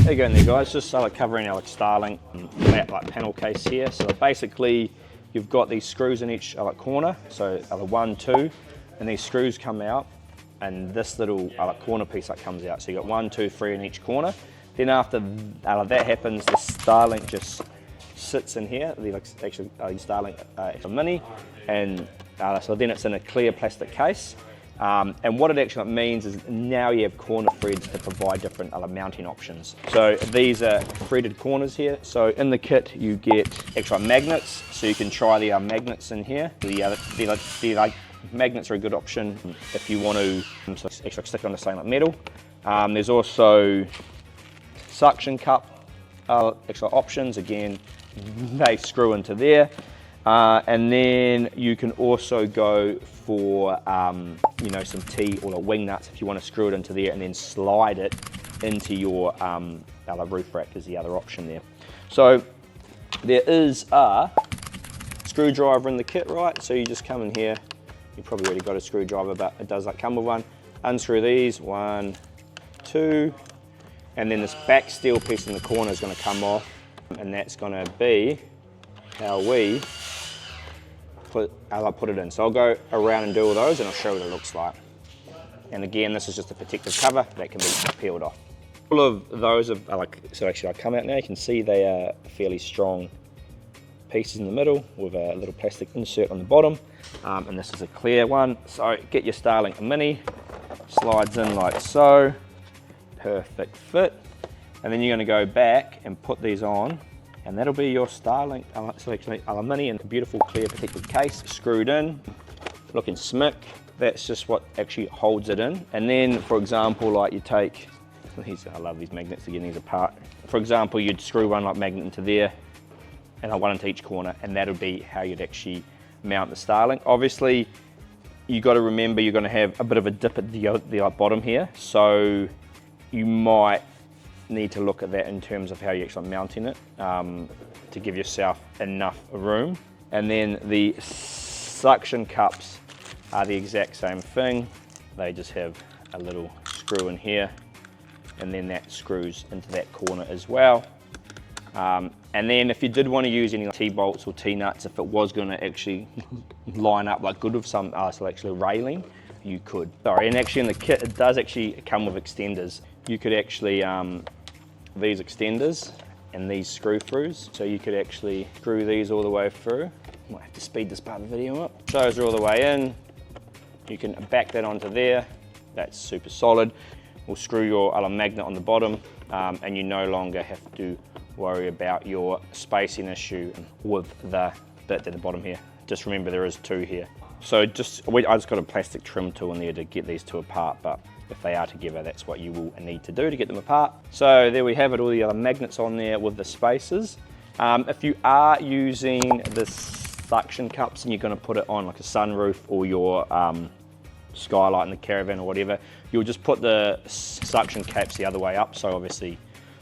There you go in there, guys, just covering our Starlink flat panel case here. So basically you've got these screws in each corner, so 1, 2, and these screws come out, and this little corner piece that comes out. So you got 1, 2, 3 in each corner. Then after that happens, the Starlink just sits in here, the Starlink Mini, and so then it's in a clear plastic case. And what it actually means is now you have corner threads to provide different mounting options. So these are threaded corners here. So in the kit you get extra magnets, so you can try the magnets in here. The magnets are a good option if you want to actually stick on the same metal. There's also suction cup extra options. Again, they screw into there. And then you can also go for you know, some T or wing nuts if you want to screw it into there and then slide it into your roof rack is the other option there. So there is a screwdriver in the kit, right? So you just come in here, you probably already got a screwdriver, but it does come with one. Unscrew these, 1, 2, and then this back steel piece in the corner is going to come off, and that's going to be how we put it in. So I'll go around and do all those and I'll show you what it looks like. And again, this is just a protective cover that can be peeled off. All of those are so actually I come out now, you can see they are fairly strong pieces in the middle with a little plastic insert on the bottom. And this is a clear one. So get your Starlink Mini, slides in like so, perfect fit. And then you're going to go back and put these on, and that'll be your Starlink Aluminium, a beautiful clear protective case, screwed in, looking smick. That's just what actually holds it in. And then, for example, like you take, I love these magnets, again, these apart. For example, you'd screw one magnet into there, and one into each corner, and that'll be how you'd actually mount the Starlink. Obviously, you got to remember you're going to have a bit of a dip at the bottom here, so you might need to look at that in terms of how you're actually mounting it to give yourself enough room. And then the suction cups are the exact same thing. They just have a little screw in here, and then that screws into that corner as well. And then if you did want to use any T-bolts or T-nuts, if it was going to actually line up good with some actually railing, you could. Sorry, and actually in the kit it does actually come with extenders. You could actually, these extenders and these screw throughs, so you could actually screw these all the way through. Might have to speed this part of the video up. Those are all the way in. You can back that onto there. That's super solid. We'll screw your magnet on the bottom, and you no longer have to worry about your spacing issue with the bit at the bottom here. Just remember there is 2 here. So I just got a plastic trim tool in there to get these 2 apart, but if they are together, that's what you will need to do to get them apart. So there we have it, all the other magnets on there with the spacers. If you are using the suction cups and you're going to put it on like a sunroof or your skylight in the caravan or whatever, you'll just put the suction caps the other way up. So obviously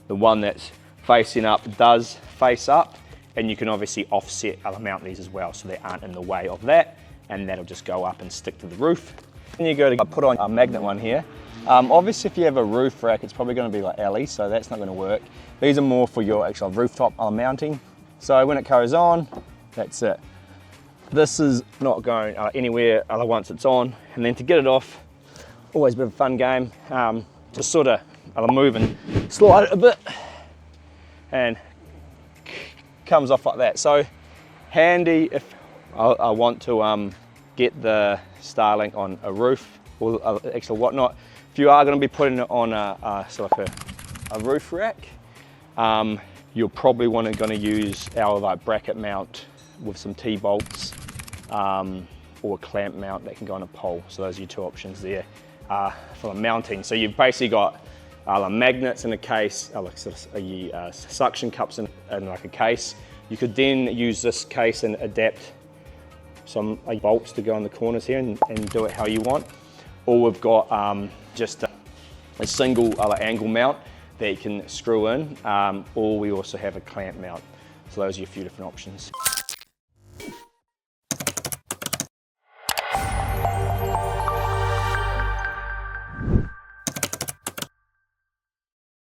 the one that's facing up does face up, and you can obviously offset mount these as well so they aren't in the way of that, and that'll just go up and stick to the roof. Then you go to put on a magnet one here. Obviously if you have a roof rack, it's probably going to be like alley, so that's not going to work. These are more for your actual rooftop mounting. So when it goes on, that's it. This is not going anywhere once it's on, and then to get it off, always a bit of a fun game. Just sort of move and slide it a bit, and comes off like that. So handy if I want to get the Starlink on a roof or extra whatnot. If you are going to be putting it on a roof rack, you're probably going to use our bracket mount with some T-bolts or a clamp mount that can go on a pole. So those are your 2 options there for mounting. So you've basically got magnets in a case, suction cups in like a case. You could then use this case and adapt some bolts to go in the corners here and do it how you want. Or we've got just a single angle mount that you can screw in, or we also have a clamp mount. So those are your few different options.